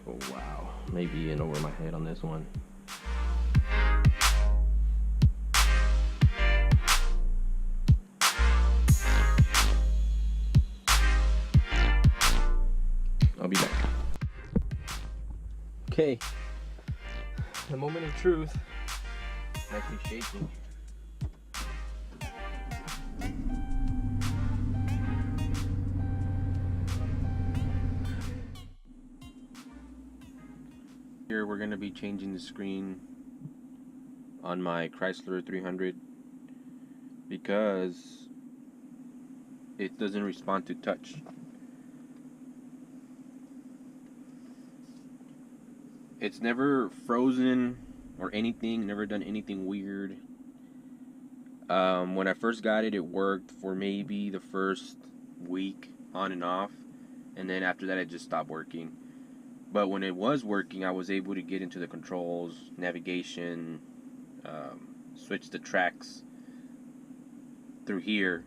Oh wow, maybe in over my head on this one. I'll be back. Okay, the moment of truth. I'm actually shaking. Here we're going to be changing the screen on my Chrysler 300 because it doesn't respond to touch. It's never frozen or anything, never done anything weird. When I first got it, it worked for maybe the first week on and off, and then after that it just stopped working. But when it was working, I was able to get into the controls, navigation, switch the tracks through here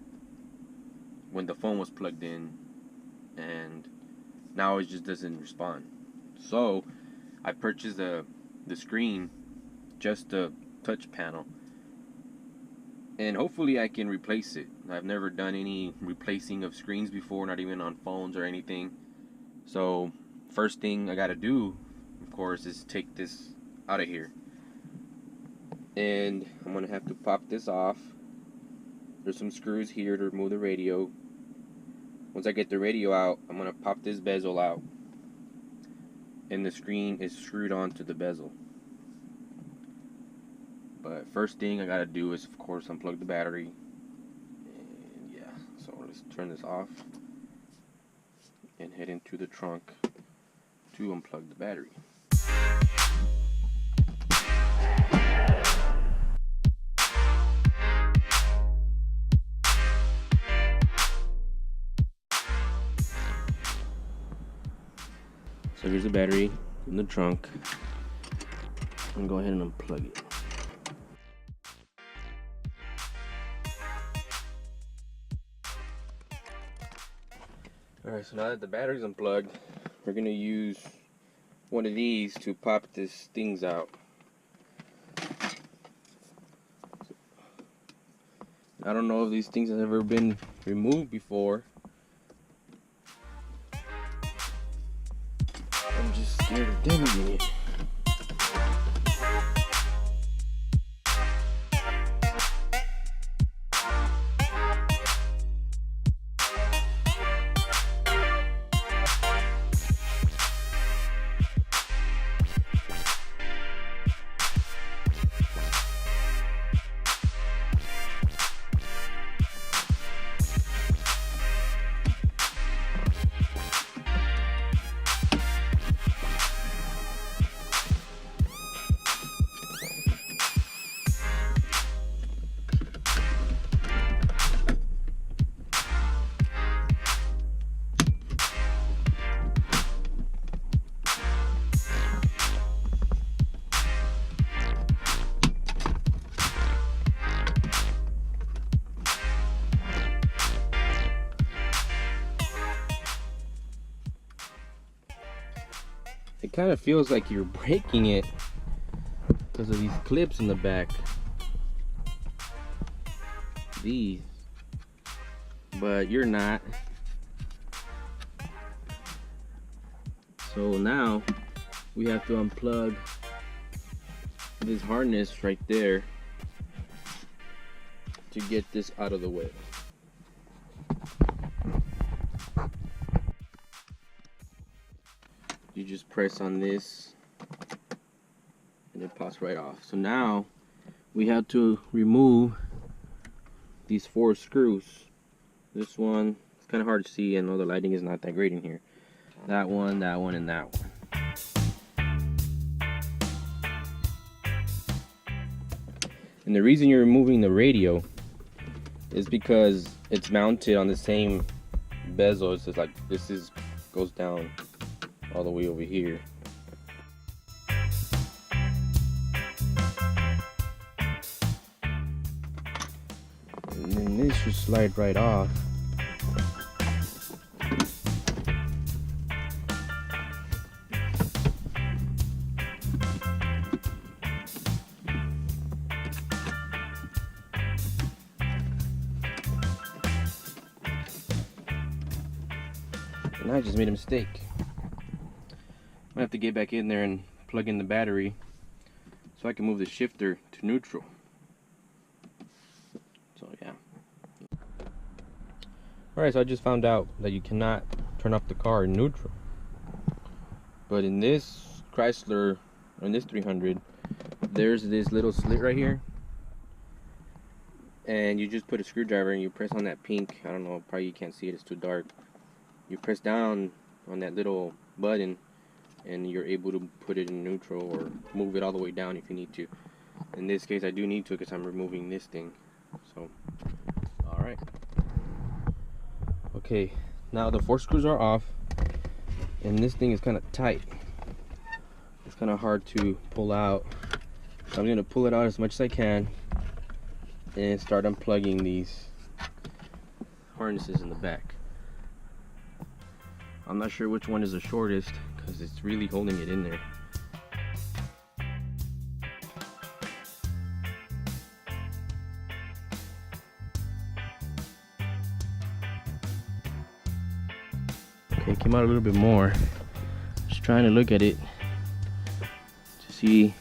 when the phone was plugged in, and now it just doesn't respond. So I purchased the screen, just the touch panel, and hopefully I can replace it. I've never done any replacing of screens before, not even on phones or anything. So first thing I gotta do, of course, is take this out of here. And I'm gonna have to pop this off. There's some screws here to remove the radio. Once I get the radio out, I'm gonna pop this bezel out. And the screen is screwed onto the bezel. But first thing I gotta do is, of course, unplug the battery. And yeah, so let's turn this off and head into the trunk to unplug the battery. So here's the battery in the trunk. I'm gonna go ahead and unplug it. Alright, so now that the battery's unplugged, we're gonna use one of these to pop these things out. I don't know if these things have ever been removed before. I'm just scared of damaging it. It kind of feels like you're breaking it because of these clips in the back. These. But you're not. So now we have to unplug this harness right there to get this out of the way. You just press on this and it pops right off. So now we have to remove these 4 screws. This one, it's kind of hard to see. I know the lighting is not that great in here. That one, and that one. And the reason you're removing the radio is because it's mounted on the same bezel. It's just like this goes down all the way over here. And then this should slide right off. And I just made a mistake. I have to get back in there and plug in the battery so I can move the shifter to neutral. So yeah. Alright, so I just found out that you cannot turn off the car in neutral. But in this Chrysler, in this 300, there's this little slit right here. And you just put a screwdriver and you press on that pink, I don't know, probably you can't see it, it's too dark. You press down on that little button and you're able to put it in neutral or move it all the way down if you need to. In this case I do need to because I'm removing this thing. So, alright. Okay, now the 4 screws are off and this thing is kind of tight. It's kind of hard to pull out. So I'm going to pull it out as much as I can and start unplugging these harnesses in the back. I'm not sure which one is the shortest because it's really holding it in there. Okay, it came out a little bit more. Just trying to look at it to see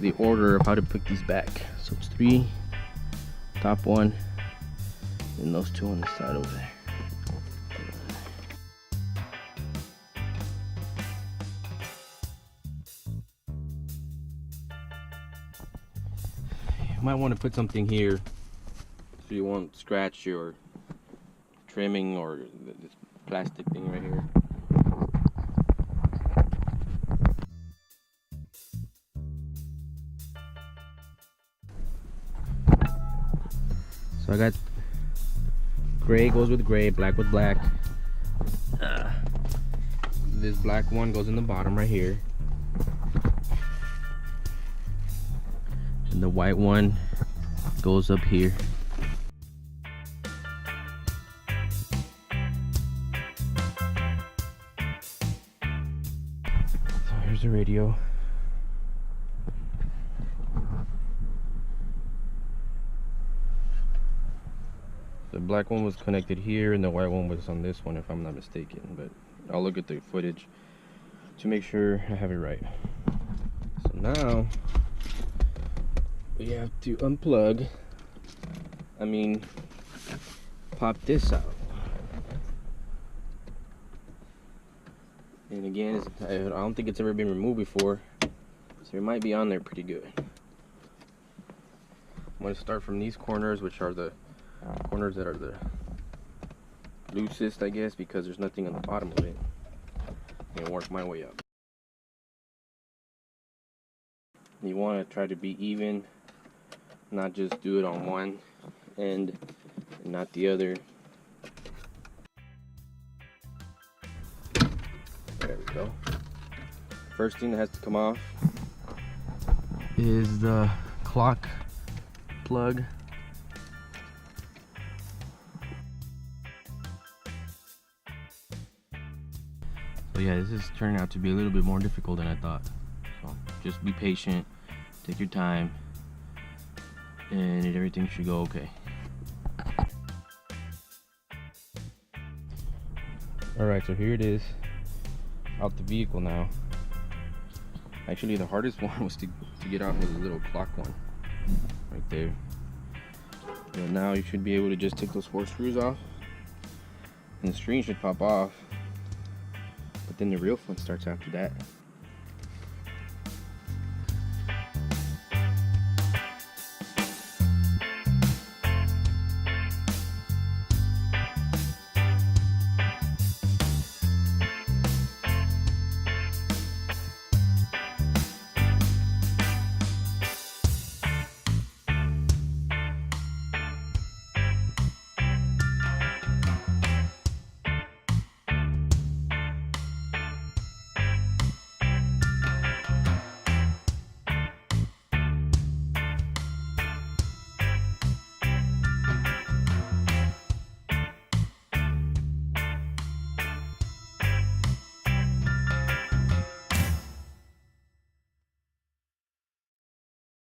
the order of how to put these back. So it's 3, top one, and those 2 on the side over there. You might want to put something here so you won't scratch your trimming or this plastic thing right here. So I got gray goes with gray, black with black. This black one goes in the bottom right here. And the white one goes up here. So here's the radio. The black one was connected here and the white one was on this one if I'm not mistaken, but I'll look at the footage to make sure I have it right. So now we have to unplug, pop this out. And again, I don't think it's ever been removed before, so it might be on there pretty good. I'm going to start from these corners, which are the corners that are the loosest, I guess, because there's nothing on the bottom of it, and work my way up. You want to try to be even, not just do it on one end and not the other. There we go. First thing that has to come off is the clock plug. So yeah, this is turning out to be a little bit more difficult than I thought. So just be patient, take your time, and everything should go okay. Alright, so here it is, out the vehicle now. Actually, the hardest one was to get out was the little clock one, right there. But now you should be able to just take those 4 screws off, and the screen should pop off. But then the real fun starts after that.